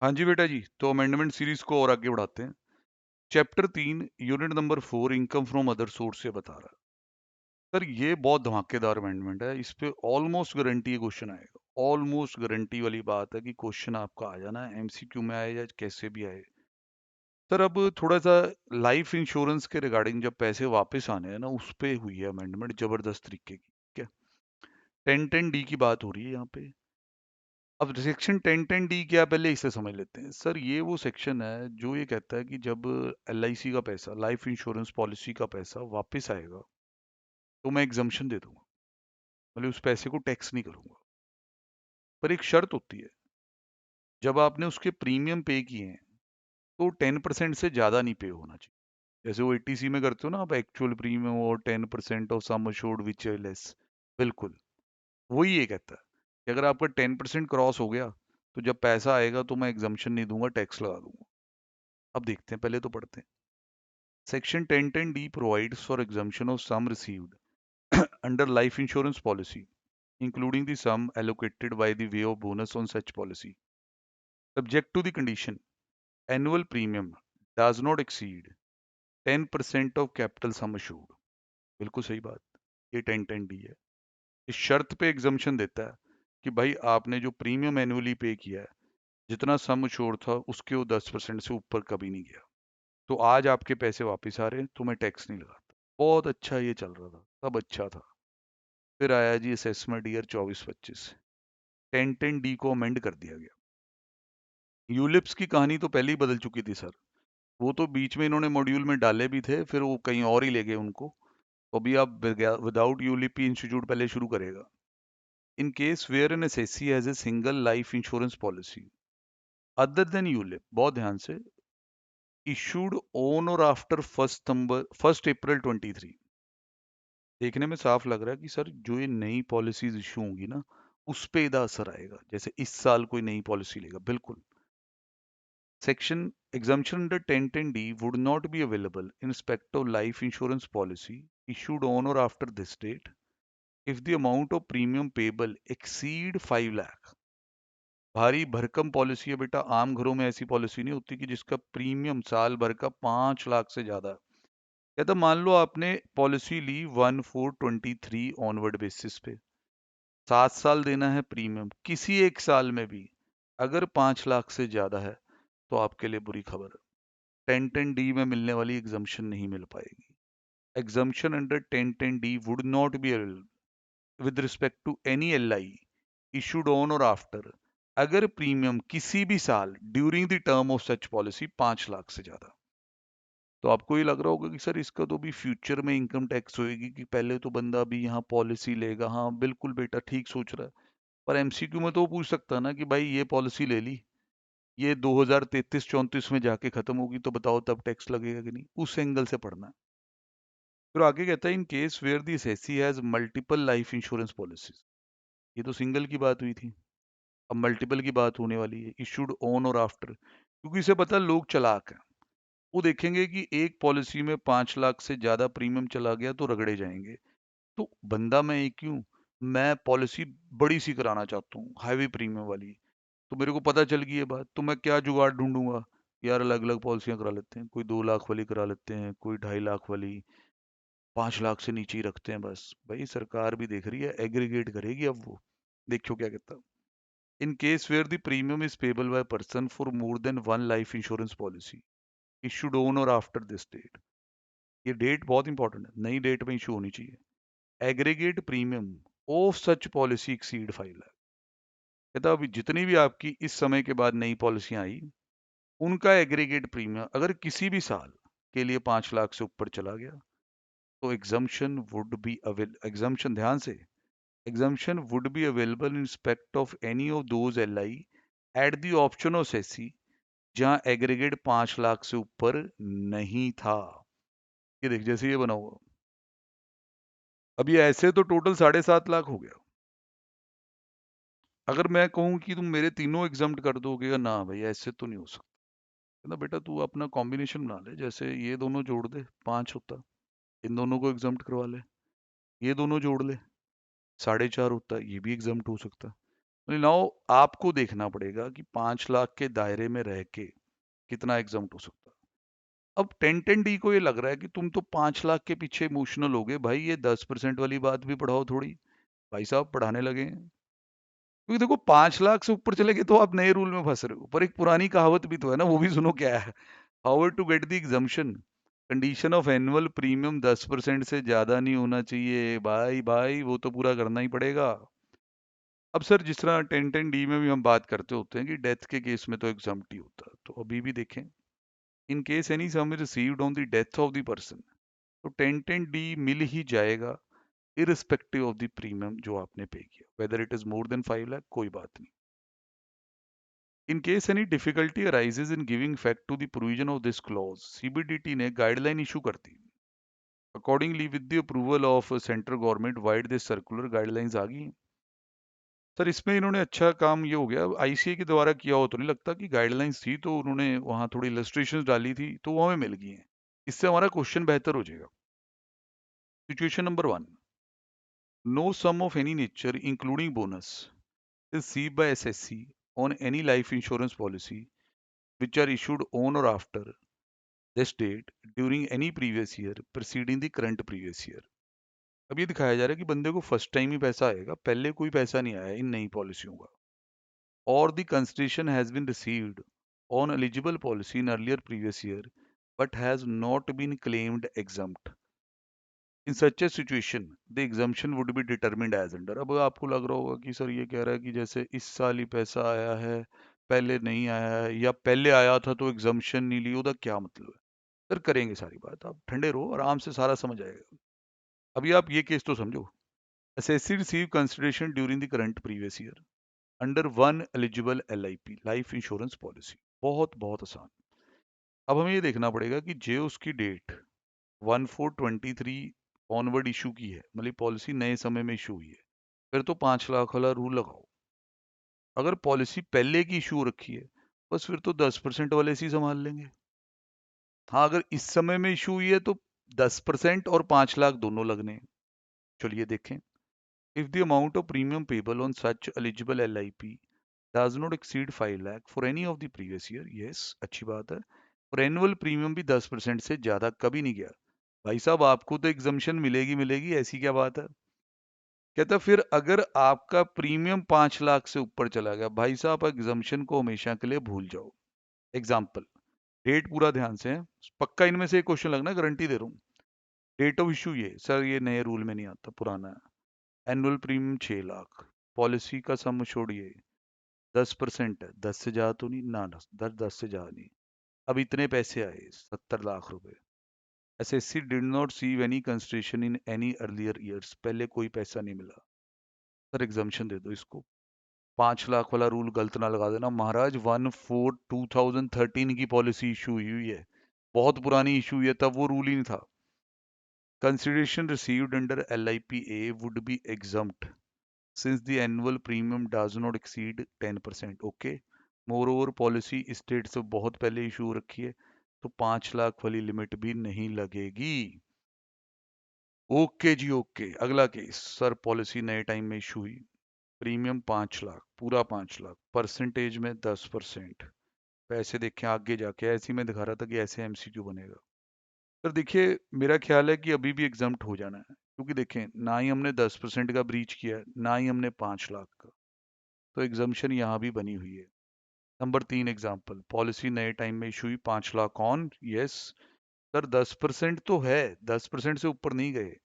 हाँ जी बेटा जी, तो अमेंडमेंट सीरीज को और आगे बढ़ाते हैं। Chapter 3 unit number 4 income from other source से बता रहा है। सर ये बहुत धमाकेदार अमेंडमेंट है, इस पे ऑलमोस्ट गारंटी क्वेश्चन आएगा। ऑलमोस्ट गारंटी वाली बात है कि क्वेश्चन आपका आ जाना है, एमसीक्यू में आए या कैसे भी आए। सर अब थोड़ा सा लाइफ इंश्योरेंस के रिगार्डिंग जब पैसे वापस आने हैं ना, उस पे हुई है अमेंडमेंट जबरदस्त तरीके की। ठीक है, 1010D की बात हो रही है यहाँ पे। अब सेक्शन 1010D क्या है, पहले इसे समझ लेते हैं। सर ये वो सेक्शन है जो ये कहता है कि जब LIC का पैसा, लाइफ इंश्योरेंस पॉलिसी का पैसा वापस आएगा तो मैं एग्जम्पशन दे दूंगा, मतलब उस पैसे को टैक्स नहीं करूंगा। पर एक शर्त होती है, जब आपने उसके प्रीमियम पे किए हैं तो 10% से ज्यादा नहीं पे होना चाहिए। जैसे वो ATC में करते हो ना आप, एक्चुअल प्रीमियम और 10% of sum assured which is less. बिल्कुल वही ये कहता है कि अगर आपका 10% क्रॉस हो गया तो जब पैसा आएगा तो मैं एग्जम्पशन नहीं दूंगा, टैक्स लगा दूंगा। अब देखते हैं, पहले तो पढ़ते हैं। Section 1010D provides for exemption of sum received under life insurance policy, including the sum allocated by the way of bonus on such policy, subject to the condition annual premium does not exceed 10% of capital sum assured। बिल्कुल सही बात, ये 1010D है। इस शर्त पे exemption देता है कि भाई आपने जो प्रीमियम एनुअली पे किया है, जितना सम अश्योर्ड था उसके वो 10% से ऊपर कभी नहीं गया, तो आज आपके पैसे वापस आ रहे हैं तो मैं टैक्स नहीं लगाता। बहुत अच्छा ये चल रहा था, सब अच्छा था। फिर आया जी असेसमेंट ईयर 24-25, 1010D को अमेंड कर दिया गया। यूलिप्स की कहानी तो पहले ही बदल चुकी थी सर, वो तो बीच में इन्होंने मॉड्यूल में डाले भी थे, फिर वो कहीं और ही ले गए उनको। तो अभी आप विदाउट यूलिप इंस्टीट्यूट पहले शुरू करेगा। In case where an assessee has a single life insurance policy other than ULIP, बहुत ध्यान से, इशूड ऑन और आफ्टर 1 अप्रैल 23। देखने में साफ लग रहा है कि सर जो ये नई पॉलिसीज इशू होंगी ना, उस पे इधर असर आएगा। जैसे इस साल कोई नई पॉलिसी लेगा, बिल्कुल। Section exemption under 1010D would not be available in respect of life insurance policy issued on और after this date if the amount of premium payable exceed 5 lakh. भारी भरकम पॉलिसी है बेटा, आम घरों में ऐसी पॉलिसी नहीं होती कि जिसका प्रीमियम साल भर का 5 लाख से ज्यादा है। या तो मान लो आपने पॉलिसी ली 1/4/23 ऑनवर्ड बेसिस पे, 7 साल देना है प्रीमियम, किसी एक साल में भी अगर 5 लाख से ज्यादा है तो आपके लिए बुरी खबर है। 1010D में मिलने वाली एग्जम्पशन नहीं मिल पाएगी। Exemption under 1010D would not be with respect to any LI issued on और आफ्टर अगर प्रीमियम किसी भी साल during the term of such policy 5 lakh से ज्यादा। तो आपको ये लग रहा होगा कि सर इसका तो भी फ्यूचर में इनकम टैक्स होएगी, कि पहले तो बंदा भी यहाँ पॉलिसी लेगा। हाँ बिल्कुल बेटा, ठीक सोच रहा है। पर MCQ में तो वो पूछ सकता है ना कि भाई ये पॉलिसी ले ली, ये 2033-34 में जाके खत्म होगी, तो बताओ तब टैक्स लगेगा कि नहीं, उस एंगल से पढ़ना है। फिर आगे कहता है in case where the assessee has multiple life insurance policies. ये तो सिंगल की बात हुई थी, अब मल्टीपल की बात होने वाली है, इशूड ऑन और आफ्टर। क्योंकि इसे पता है लोग चालाक हैं, वो देखेंगे कि एक पॉलिसी में 5 लाख से ज्यादा प्रीमियम चला गया तो रगड़े जाएंगे। तो बंदा मैं एक क्यों, मैं पॉलिसी बड़ी सी कराना चाहता हूँ, हाईवे प्रीमियम वाली। तो मेरे को पता चल गई ये बात, तो मैं क्या जुगाड़ ढूंढूंगा, यार अलग अलग पॉलिसियां करा लेते हैं, कोई 2 लाख वाली करा लेते हैं, कोई 2.5 लाख वाली, 5 लाख से नीचे ही रखते हैं बस। भाई सरकार भी देख रही है, एग्रीगेट करेगी अब वो, देखियो क्या कहता है। In case where the premium is payable by person for more than one life insurance policy issued on और आफ्टर दिस डेट। ये डेट बहुत इंपॉर्टेंट है, नई डेट में इशू होनी चाहिए। Aggregate premium of such policy exceed 5 lakh. कहता अभी जितनी भी आपकी इस समय के बाद नई पॉलिसियां आई, उनका एग्रीगेट प्रीमियम अगर किसी भी साल के लिए 5 लाख से ऊपर चला गया तो एग्जाम्पशन ध्यान से, exemption would be available in respect of any of those LI at the option of assessee जहां एग्रीगेट 5 लाख से ऊपर नहीं था। ये देख जैसे ये बना हुआ, अब ये ऐसे तो टोटल 7.5 लाख हो गया। अगर मैं कहूं कि तुम मेरे तीनों एग्जाम्प्ट कर दोगे, ना भाई ऐसे तो नहीं हो सकता। कहना बेटा तू अपना कॉम्बिनेशन बना ले, जैसे ये दोनों जोड़ दे 5 होता, इन दोनों को एग्जाम्प्ट करवा ले, ये दोनों जोड़ ले 4.5 होता, ये भी एग्जाम्प्ट हो सकता। नाउ आपको देखना पड़ेगा कि 5 लाख के दायरे में रह के कितना एग्जाम्प्ट हो सकता है। अब 1010D को ये लग रहा है कि तुम तो 5 लाख के पीछे इमोशनल हो गए भाई, ये 10% वाली बात भी पढ़ाओ थोड़ी। भाई साहब पढ़ाने लगे हैं, क्योंकि देखो 5 लाख से ऊपर चले गए तो आप नए रूल में फंस रहे हो। पर एक पुरानी कहावत भी तो है ना, वो भी सुनो क्या है। How to get the exemption, condition of annual premium 10% से ज्यादा नहीं होना चाहिए। भाई भाई वो तो पूरा करना ही पड़ेगा। अब सर जिस तरह 1010D में भी हम बात करते होते हैं कि डेथ के केस में तो एग्जम्प्ट ही होता है, तो अभी भी देखें, इन case any some is received on the death of the person, तो 1010D मिल ही जाएगा इरिस्पेक्टिव ऑफ द प्रीमियम जो आपने पे किया, whether it is more than 5 lakh, कोई बात नहीं। In case any difficulty arises in giving effect to the provision of this clause, CBDT ने guideline issue कर दी। Accordingly with the approval of central government vide this circular guidelines आ गई। Sir इसमें इन्होंने अच्छा काम ये हो गया, आईसीए के द्वारा किया हो तो नहीं लगता, कि गाइडलाइंस थी तो उन्होंने वहां थोड़ी इलस्ट्रेशंस डाली थी तो वो हमें मिल गई हैं। इससे हमारा क्वेश्चन बेहतर हो जाएगा। Situation number 1, no sum of any nature including bonus is received by SSC on any life insurance policy which are issued on or after this date during any previous year preceding the current previous year। अब ये दिखाया जा रहा है कि बंदे को first time ही पैसा आएगा, पहले कोई पैसा नहीं आया इन नई पॉलिसियों का। और the consideration has been received on eligible policy in earlier previous year but has not been claimed exempt, in such a situation the exemption would be determined as under। अब आपको लग रहा होगा कि सर ये कह रहा है कि जैसे इस साल ही पैसा आया है, पहले नहीं आया है, या पहले आया था तो एग्जम्पशन नहीं ली, उसका क्या मतलब है। सर करेंगे सारी बात, आप ठंडे रहो, आराम से सारा समझ आएगा। अभी आप ये केस तो समझो, SSC receive consideration during the current previous year under one eligible LIP life insurance policy. बहुत बहुत आसान। अब हमें ये देखना पड़ेगा कि जो उसकी डेट 1/4/23 ऑनवर्ड इशू की है, मतलब पॉलिसी नए समय में इशू हुई है, फिर तो 5 लाख वाला रूल लगाओ। अगर पॉलिसी पहले की इशू रखी है, बस फिर तो 10% वाले से ही संभाल लेंगे। हाँ अगर इस समय में इशू हुई है तो 10% और 5 लाख दोनों लगने हैं। चलिए देखें, if the amount of premium payable on such eligible LIP does not exceed 5 lakh for any of the previous year, yes अच्छी बात है, और एनुअल प्रीमियम भी 10% से ज्यादा कभी नहीं गया। भाई साहब आपको तो एग्जम्पशन मिलेगी मिलेगी, ऐसी क्या बात है। कहता फिर अगर आपका प्रीमियम 5 लाख से ऊपर चला गया, भाई साहब एग्जम्पशन को हमेशा के लिए भूल जाओ। एग्जाम्पल, डेट पूरा ध्यान से है, पक्का इनमें से एक क्वेश्चन लगना, गारंटी दे रहा हूँ। डेट ऑफ इशू ये सर, ये नए रूल में नहीं आता, पुराना है। एनुअल प्रीमियम 6 लाख, पॉलिसी का सम छोड़िए, 10% है, 10 से ज्यादा तो नहीं ना, 10 से ज्यादा नहीं। अब इतने पैसे आए 70 लाख रुपए, SSC did not seek any consideration in any earlier years, पहले कोई पैसा नहीं मिला। सर एग्जाम्पशन दे दो इसको। 5 लाख वाला रूल गलत ना लगा देना महाराज, 1/4/2013 की पॉलिसी इशू हुई है, बहुत पुरानी इशू हुई है, तब वो रूल ही नहीं था। Consideration received under LIPA would be exempt since the annual premium does not exceed 10%। Okay, more over policy इस डेट से बहुत पहले इशू हो रखी है, तो 5 लाख वाली लिमिट भी नहीं लगेगी। ओके जी ओके। अगला केस, सर पॉलिसी नए टाइम में इशू हुई, प्रीमियम 5 लाख, पूरा 5 लाख, परसेंटेज में 10%। पैसे देखें आगे जाके, ऐसे ही मैं दिखा रहा था कि ऐसे MCQ बनेगा। सर देखिए मेरा ख्याल है कि अभी भी एग्जाम्प्ट हो जाना है, क्योंकि देखें ना ही हमने 10% का ब्रीच किया है, ना ही हमने 5 लाख का, तो एग्जाम्पशन यहाँ भी बनी हुई है। नंबर 3 एग्जाम्पल, पॉलिसी नए टाइम में इशू हुई, 5 लाख ऑन, यस। सर 10% तो है, 10% से ऊपर नहीं गए।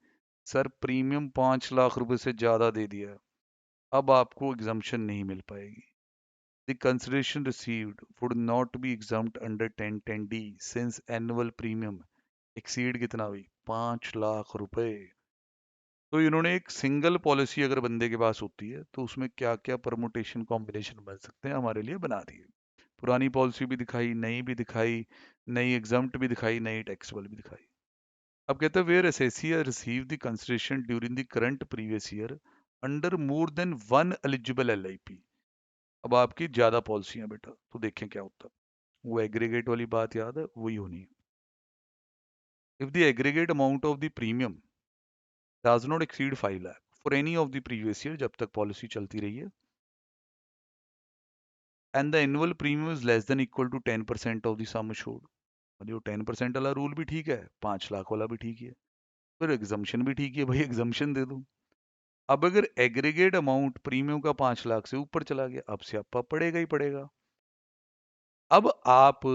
सर प्रीमियम 5 लाख रुपए से ज्यादा दे दिया, अब आपको एग्जाम्पशन नहीं मिल पाएगी। The consideration received would not be exempt under 1010D since annual premium exceed कितना हुई, 5 लाख रुपए। तो इन्होंने एक सिंगल पॉलिसी अगर बंदे के पास होती है तो उसमें क्या क्या परमुटेशन कॉम्बिनेशन बन सकते हैं हमारे लिए बना दिए। पुरानी पॉलिसी भी दिखाई, नई भी दिखाई, नई एग्जाम्प्ट भी दिखाई, नई टैक्सेबल भी दिखाई। अब कहते हैं where assessee receive the consideration during the current previous year under more than one eligible LIP। अब आपकी ज्यादा पॉलिसियां बेटा, तो देखें क्या होता है। वो एग्रीगेट वाली बात याद है, वही होनी है। If the aggregate amount of the premium does not exceed 5 lakh for any of the previous year, जब तक पॉलिसी चलती रही है, and the annual premium is less than equal to 10% of the sum assured. मतलब 10% वाला रूल भी ठीक है, 5 लाख वाला भी ठीक है, फिर एग्जम्पशन भी ठीक है, भाई एग्जम्पशन दे दो। अब अगर एग्रीगेट अमाउंट प्रीमियम का 5 लाख से ऊपर चला गया, अब स्यापा पड़ेगा ही पड़ेगा। अब आप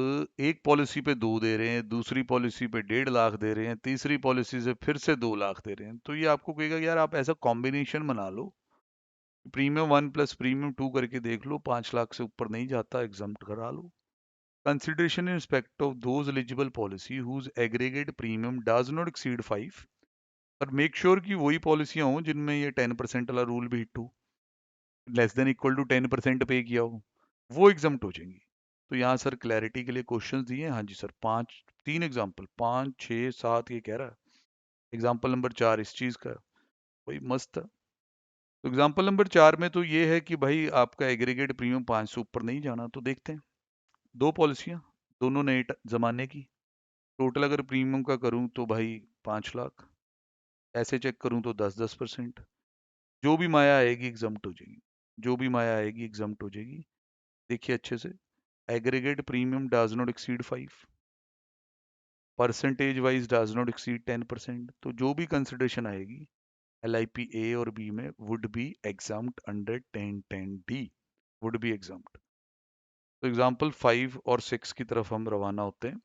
एक पॉलिसी पे 2 दे रहे हैं, दूसरी पॉलिसी पे 1.5 लाख दे रहे हैं, तीसरी पॉलिसी से फिर से 2 लाख दे रहे हैं, तो ये आपको कहेगा यार आप ऐसा कॉम्बिनेशन बना लो, प्रीमियम 1 प्लस प्रीमियम 2 करके देख लो, 5 लाख से ऊपर नहीं जाता, एग्जम्प्ट करा लो। Consideration in respect of those eligible policy whose aggregate premium does not exceed 5, और मेक श्योर कि वही पॉलिसियां हों जिनमें ये 10% वाला रूल भी हिट हो, लेस देन इक्वल टू 10% पे किया हो, वो एग्जम्प्ट हो जाएंगी। तो यहाँ सर क्लैरिटी के लिए क्वेश्चंस दिए हैं, हाँ जी सर, 3 एग्जाम्पल, 5, 6, 7 ये कह रहा है। एग्जाम्पल नंबर 4 इस चीज का, भाई मस्त है। तो एग्जाम्पल नंबर 4 में तो ये है कि भाई आपका एग्रीगेट प्रीमियम 5 से ऊपर नहीं जाना, तो देखते हैं। 2 पॉलिसियां, दोनों नए जमाने की, टोटल अगर प्रीमियम का करूं तो भाई 5 लाख, ऐसे चेक करूं तो 10-10%, जो भी माया आएगी एग्जम्प्ट हो जाएगी, जो भी माया आएगी एग्जम्प्ट हो जाएगी। देखिए अच्छे से, aggregate premium does not exceed 5, percentage wise does not exceed 10%, तो जो भी कंसिडरेशन आएगी LIP ए और बी में would be exempt under 1010D, would be exempt. तो एग्जाम्पल 5 और 6 की तरफ हम रवाना होते हैं।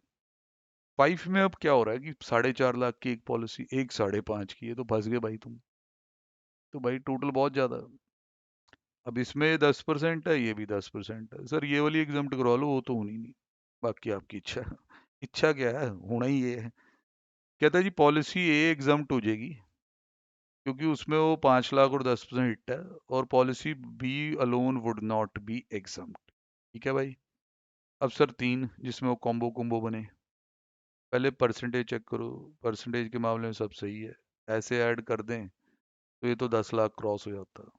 5 में अब क्या हो रहा है कि 4.5 लाख की एक पॉलिसी, एक 5.5 की है, तो फंस गए भाई तुम, तो भाई टोटल बहुत ज्यादा है। अब इसमें 10% है, ये भी 10% है, सर ये वाली एग्जाम्प्ट करवा लो, वो तो होनी नहीं, बाकी आपकी इच्छा। इच्छा क्या है, होना ही ये है। कहता है जी पॉलिसी ए एग्जाम्प्ट हो जाएगी क्योंकि उसमें वो 5 लाख और 10% हिट है, और policy B alone would not be exempt. ठीक है भाई। अब सर 3 जिसमें वो कॉम्बो कुम्बो बने, पहले परसेंटेज चेक करो, परसेंटेज के मामले में सब सही है, ऐसे ऐड कर दें तो ये तो 10 लाख क्रॉस हो जाता।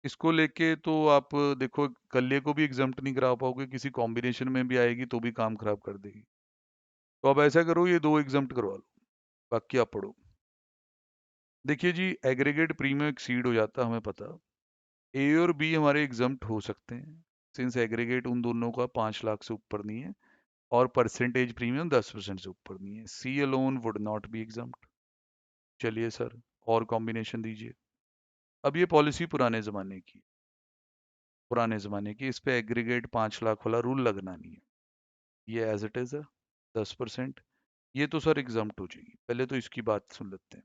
इसको लेके तो आप देखो कल्ले को भी एग्जाम्प्ट नहीं करा पाओगे, किसी कॉम्बिनेशन में भी आएगी तो भी काम खराब कर देगी। तो अब ऐसा करो ये 2 एग्जाम्प्ट करवा लो, बाकी आप पढ़ो। देखिए जी एग्रीगेट प्रीमियम एक्सीड हो जाता, हमें पता, ए और बी हमारे एग्जम्प्ट हो सकते हैं सिंस एग्रीगेट उन दोनों का 5 लाख से ऊपर नहीं है, और परसेंटेज प्रीमियम 10% से ऊपर नहीं है। C alone would not be exempt. चलिए सर और कॉम्बिनेशन दीजिए। अब ये पॉलिसी पुराने जमाने की, इस पे एग्रीगेट 5 लाख वाला रूल लगना नहीं है, ये एज इट इज है 10%। ये तो सर एग्जम्प्ट हो जाएगी, पहले तो इसकी बात सुन लेते हैं।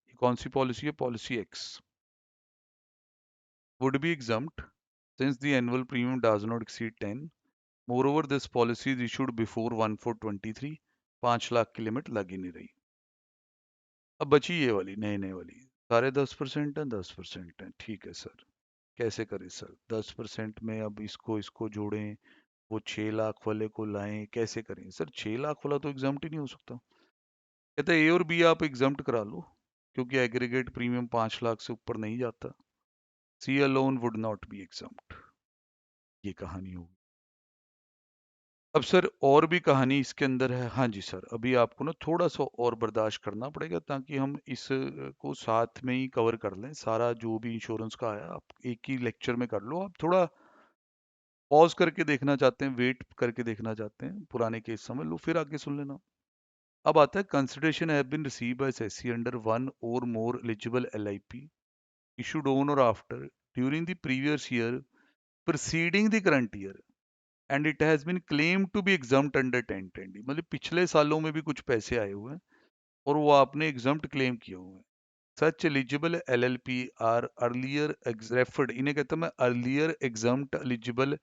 ये कौन सी पॉलिसी है, policy x would be exempt since the annual premium does not exceed 10. Moreover, this policy is issued before 1/4/23। 5 lakh की लिमिट लग ही नहीं रही। अब बची ये वाली नए वाली, सारे 10% है, 10% है, ठीक है सर। कैसे करें सर, 10% में अब इसको इसको जोड़ें, वो 6 लाख वाले को लाएं, कैसे करें सर, 6 लाख वाला तो एग्जाम्प्ट ही नहीं हो सकता। कहते हैं ए और बी आप एग्जाम्प्ट करा लो क्योंकि एग्रीगेट प्रीमियम 5 लाख से ऊपर नहीं जाता। C alone would not be exempt, ये कहानी होगी। अब सर और भी कहानी इसके अंदर है, हाँ जी सर, अभी आपको ना थोड़ा सा और बर्दाश्त करना पड़ेगा ताकि हम इस को साथ में ही कवर कर लें, सारा जो भी इंश्योरेंस का आया आप एक ही लेक्चर में कर लो। आप थोड़ा पॉज करके देखना चाहते हैं, वेट करके देखना चाहते हैं, पुराने केस समझ लो फिर आगे सुन लेना। अब आता है consideration have been received by सेसी under one or more eligible LIP issued on or after during the previous year preceding the current year and it has been claim to be exempt under 1010D। मतलब पिछले सालों में भी कुछ पैसे आए हुए हैं और वो आपने एग्जाम्प्ट क्लेम किए हुए हैं। Such eligible LLP are earlier referred, इन्हें कहता मैं अर्लियर एग्जाम्प्ट एलिजिबल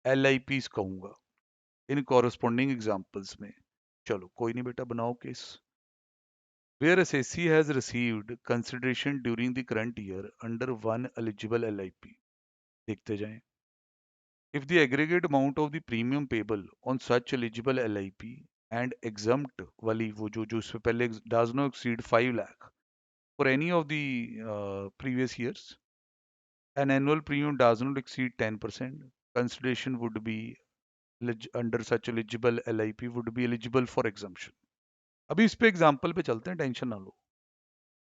LIPs कहूंगा इन कॉरेस्पॉन्डिंग एग्जाम्पल्स में। चलो कोई नहीं बेटा, बनाओ case. Where assessee has received consideration during the current year under one eligible LIP, देखते जाएं। If the aggregate amount of the premium payable on such eligible LIP and exempt वाली वो जो इससे पहले does not exceed 5 lakh for any of the previous years, an annual premium does not exceed 10%, consideration would be under such eligible LIP would be eligible for exemption। अभी इस पे example पे चलते हैं, टेंशन ना लो।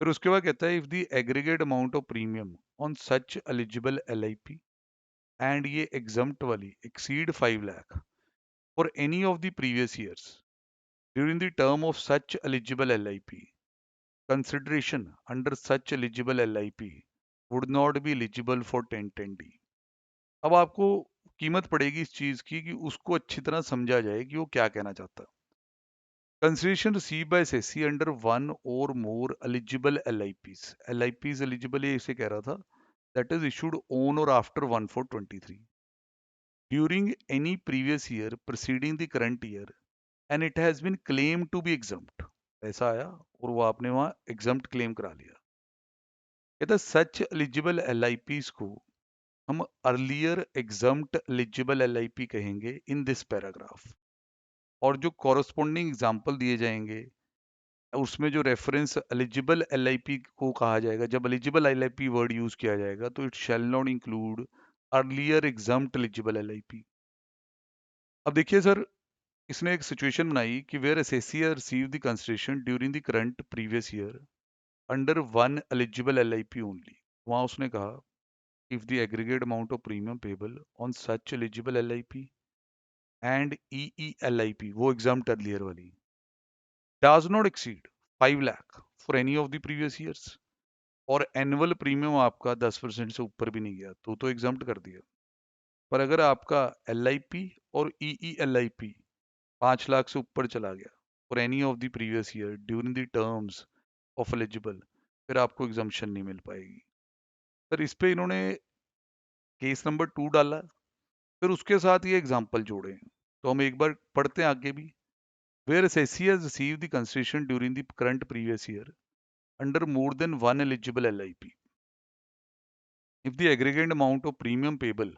फिर उसके बाद कहता है if the aggregate amount of premium on such eligible LIP and ये एग्जम्प्ट वाली exceed 5 lakh for any of the previous years during the term of such eligible LIP, consideration under such eligible LIP would not be eligible for 1010D. अब आपको कीमत पड़ेगी इस चीज की कि उसको अच्छी तरह समझा जाए कि वो क्या कहना चाहता है। Consideration receive by SSC under one or more eligible LIPs, LIPs eligible ये इसे कह रहा था, that is issued on or after 1/4/23 during any previous year preceding the current year and it has been claimed to be exempt। ऐसा आया और वो आपने वहां exempt claim करा लिया। कहता सच एलिजिबल LIPs को हम अर्लियर exempt एलिजिबल LIP कहेंगे इन दिस पैराग्राफ, और जो कॉरस्पॉन्डिंग एग्जाम्पल दिए जाएंगे उसमें जो रेफरेंस एलिजिबल LIP को कहा जाएगा, जब एलिजिबल LIP वर्ड यूज किया जाएगा तो it shall not include earlier exempt eligible LIP। अब देखिए सर, इसने एक सिचुएशन बनाई कि where assessee receive the consideration during the current previous year under one eligible LIP only. वहां उसने कहा if the aggregate amount of premium payable on such eligible LIP and EELIP, वो एग्जाम्प्ट अर्लियर वाली, does not exceed 5 lakh for any of the previous years, और annual premium आपका 10% से ऊपर भी नहीं गया तो एग्जाम्प्ट कर दिया। पर अगर आपका LIP और EELIP 5 लाख से ऊपर चला गया for any of the previous year during the terms of eligible, फिर आपको एग्जाम्पशन नहीं मिल पाएगी। सर इस पे इन्होंने केस नंबर 2 डाला, फिर उसके साथ ये एग्जाम्पल जोड़े, तो हम एक बार पढ़ते हैं आगे भी। Where assessee has received the consideration during the current previous year under more than one eligible LIP. If the aggregate amount of premium payable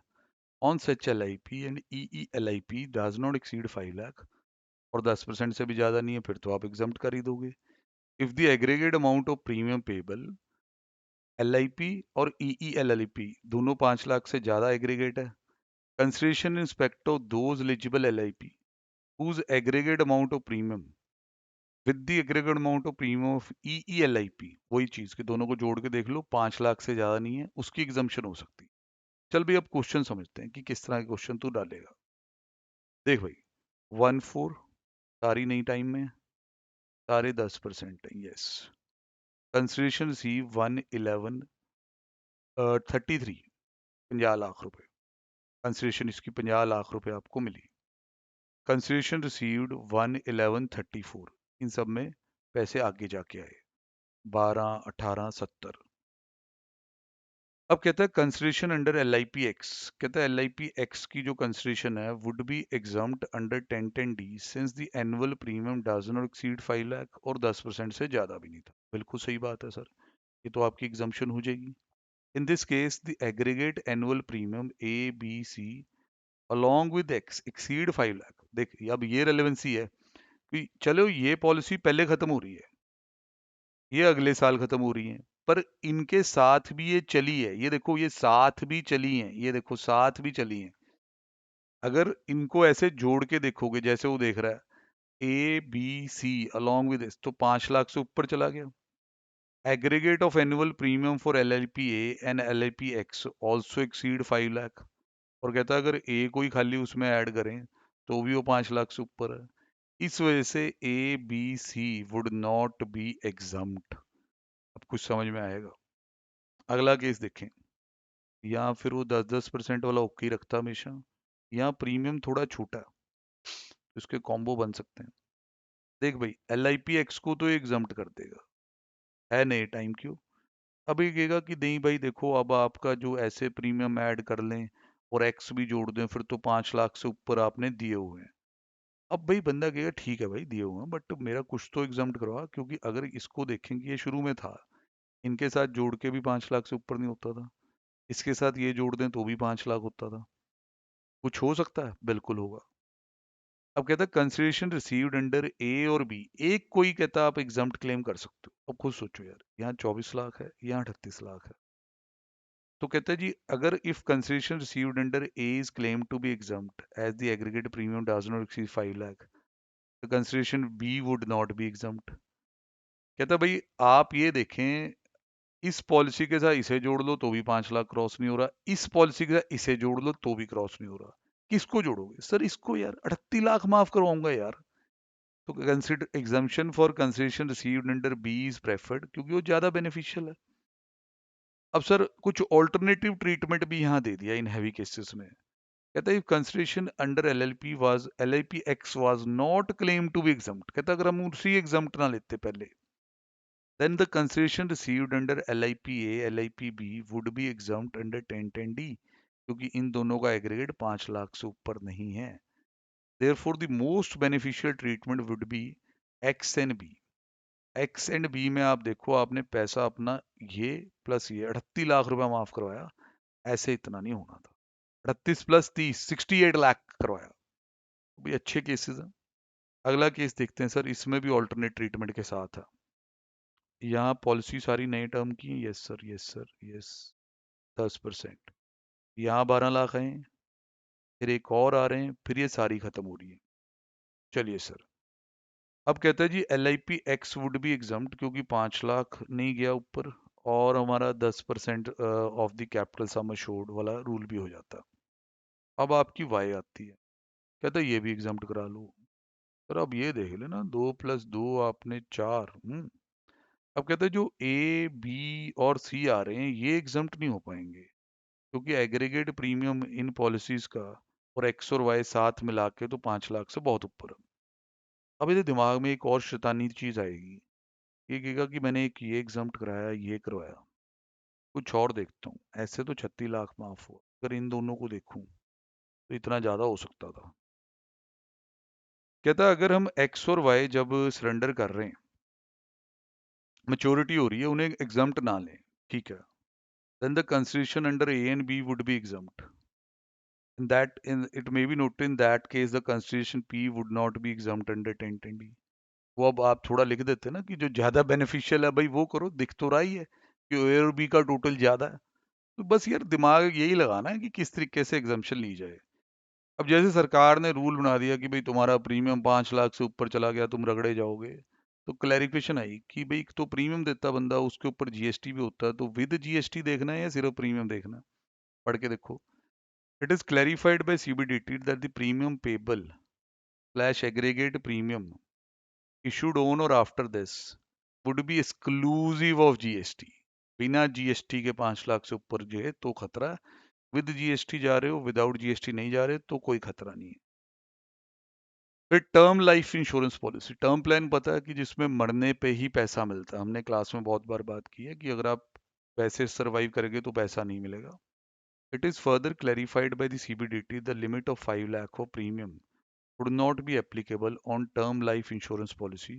on such LIP and EELIP does not exceed 5 lakh, और 10% से भी ज़्यादा नहीं है, फिर तो आप exempt कर ही दोगे। If the aggregate amount of premium payable LIP और EELIP दोनों 5 लाख से ज़्यादा एग्रीगेट है, consideration in respect of those eligible LIP whose aggregate amount of premium with the aggregate amount of premium of EELIP, वही चीज के दोनों को जोड़ के देख लो, 5 लाख से ज्यादा नहीं है, उसकी एग्जम्पशन हो सकती है। चल भाई अब क्वेश्चन समझते हैं कि किस तरह के क्वेश्चन तू डालेगा। देख भाई 1/4 सारी नहीं टाइम में, सारे 10% है, यस। कंसिडरेशन सी 1/11/33, 50 लाख रुपए, कंसिडरेशन इसकी 50 लाख रुपए आपको मिली। कंसिडरेशन रिसीव्ड 1/11/34, इन सब में पैसे आगे जाके आए 12, 18, 70। अब कहता है कंसिडरेशन अंडर LIP X, कहता है LIP X की जो कंसिडरेशन है would be exempt under 1010D since the annual premium does not exceed 5 lakh, और 10% से ज्यादा भी नहीं था। बिल्कुल सही बात है सर, ये तो आपकी एग्जाम्पशन हो जाएगी। In this case the aggregate annual premium ABC along with X exceed 5 lakh. देख अब ये रेलेवेंसी है कि चलो ये पॉलिसी पहले खत्म हो रही है, ये अगले साल खत्म हो रही है, पर इनके साथ भी ये चली है, ये देखो ये साथ भी चली हैं, ये देखो साथ भी चली हैं। अगर इनको ऐसे जोड़ के देखोगे जैसे वो देख रहा है ABC along with this, तो 5 लाख से ऊपर चला गया। Aggregate of annual premium for LIP A and LIP X also exceed 5 lakh, और कहता है अगर A को ही खाली उसमें ऐड करें तो भी वो 5 लाख से ऊपर है। इस वजह से ABC would not be exempt. अब कुछ समझ में आएगा। अगला केस देखें, यहाँ फिर वो 10% वाला ओके ही रखता हमेशा, यहाँ प्रीमियम थोड़ा छोटा है, इसके कॉम्बो बन सकते हैं। देख भाई LIP X को तो एग्जम्प्ट कर देगा, है नहीं टाइम क्यों। अब ये कहेगा कि नहीं भाई देखो अब आपका जो ऐसे प्रीमियम ऐड कर लें और एक्स भी जोड़ दें फिर तो 5 लाख से ऊपर आपने दिए हुए हैं। अब भाई बंदा कहेगा ठीक है भाई दिए हुए हैं बट मेरा कुछ तो एग्जम्प्ट करवा, क्योंकि अगर इसको देखेंगे ये शुरू में था, इनके साथ जोड़ के भी 5 लाख से ऊपर नहीं होता था, इसके साथ ये जोड़ दें तो भी 5 लाख होता था। कुछ हो सकता है, बिल्कुल होगा। अब कहता है कंसिडरेशन रिसीव्ड अंडर ए और बी, एक कोई कहता है आप एग्जम्प्ट क्लेम कर सकते हो। अब खुद सोचो यार, यहाँ 24 लाख है, यहाँ 38 लाख है, तो कहता है जी अगर if consideration received under a is claim to be exempt as the aggregate premium does not exceed 5 lakh, तो consideration be would not be exempt. कहता है भाई आप ये देखें इस पॉलिसी के साथ इसे जोड़ लो तो भी 5 लाख क्रॉस नहीं हो रहा, इस पॉलिसी के साथ इसे जोड़ लो तो भी क्रॉस नहीं हो रहा। किसको जोड़ोगे सर? इसको यार, 38 लाख माफ करवाऊंगा यार। तो consider exemption for consideration received under B is preferred, क्योंकि वो ज्यादा बेनिफिशियल है। अब सर कुछ ऑल्टरनेटिव ट्रीटमेंट भी यहाँ दे दिया इन हैवी केसेस में। कहता है consideration under LLP X was not claim to be exempt. कहता अगर हम उसी एग्जम्प्ट ना लेते पहले, then the consideration received under LIPA LIPB would be exempt under 1010D, क्योंकि इन दोनों का एग्रीगेट 5 लाख से ऊपर नहीं है। therefore the most beneficial treatment would be X and B। X and B में आप देखो, आपने पैसा अपना ये प्लस ये 38 लाख रुपया माफ करवाया, ऐसे इतना नहीं होना था। 38 प्लस 30 68 लाख करवाया। भी अच्छे केसेस हैं। अगला केस देखते हैं सर, इसमें भी ऑल्टरनेट ट्रीटमेंट के साथ है। यहाँ पॉलिसी सारी नए टर्म की है। Yes sir, yes sir, yes. 10%। यहाँ 12 लाख हैं, फिर एक और आ रहे हैं, फिर ये सारी खत्म हो रही है। चलिए सर, अब कहता है जी LIP x would be exempt, क्योंकि 5 लाख नहीं गया ऊपर, और हमारा 10% of the capital sum assured वाला रूल भी हो जाता। अब आपकी वाई आती है, कहता है ये भी एग्जम्प्ट करा लो। सर अब ये देख लेना, 2+2 आपने 4। अब कहते हैं जो A B और C आ रहे हैं ये एग्जम्प्ट नहीं हो पाएंगे, क्योंकि एग्रीगेट प्रीमियम इन पॉलिसीज का और एक्स और वाई साथ मिला के तो 5 लाख से बहुत ऊपर है। अब ये दिमाग में एक और शैतानी चीज आएगी, ये कहेगा कि मैंने एक ये एग्जम्प्ट कराया, ये करवाया, कुछ और देखता हूँ। ऐसे तो 36 लाख माफ हुआ, अगर इन दोनों को देखूं तो इतना ज्यादा हो सकता था। कहता है अगर हम एक्स और वाई जब सरेंडर कर रहे हैं, मेच्योरिटी हो रही है, उन्हें एग्जम्प्ट ना लें, ठीक है, then the consideration under A and B would be exempt. It may be noted in that case the consideration P would not be exempt under 1010D। वो अब आप थोड़ा लिख देते ना कि जो ज्यादा बेनिफिशियल है भाई वो करो, दिख तो रहा ही है कि A और B का टोटल ज्यादा है। तो बस यार दिमाग यही लगाना है कि किस तरीके से एग्जाम्पशन ली जाए। अब जैसे सरकार ने रूल बना दिया कि भाई तुम्हारा प्रीमियम 5 लाख से ऊपर चला गया, तुम रगड़े जाओगे, तो क्लैरिफिकेशन आई कि भाई तो प्रीमियम देता बंदा, उसके ऊपर GST भी होता है, तो विद GST देखना है या सिर्फ प्रीमियम देखना है? पढ़ के देखो। It is clarified by CBDT that the premium payable slash aggregate premium issued on or after this would be exclusive of GST। बिना GST के 5 लाख से ऊपर जो है तो खतरा है, विद GST जा रहे हो, विदाउट GST नहीं जा रहे तो कोई खतरा नहीं है। फिर term life insurance policy, term plan पता है कि जिसमें मरने पे ही पैसा मिलता है। हमने क्लास में बहुत बार बात की है कि अगर आप पैसे सर्वाइव करेंगे तो पैसा नहीं मिलेगा। It is further clarified by the CBDT the limit of 5 lakh of premium would not be applicable on term life insurance policy,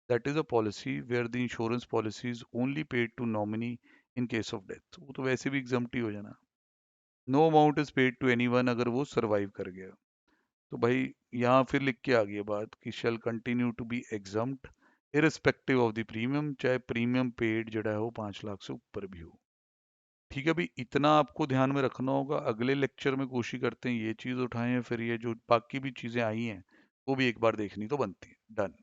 that is a policy where the insurance policy is only paid to nominee in case of death। वो तो वैसे भी exempt ही हो जाना। No amount is paid to anyone, अगर वो survive कर गया। तो भाई यहाँ फिर लिख के आ गई बात कि shall continue to be exempt irrespective of the premium, चाहे प्रीमियम पेड जड़ा है वो 5 लाख से ऊपर भी हो। ठीक है भाई, इतना आपको ध्यान में रखना होगा। अगले लेक्चर में कोशिश करते हैं ये चीज उठाएं, फिर ये जो बाकी भी चीजें आई हैं वो भी एक बार देखनी तो बनती है। डन।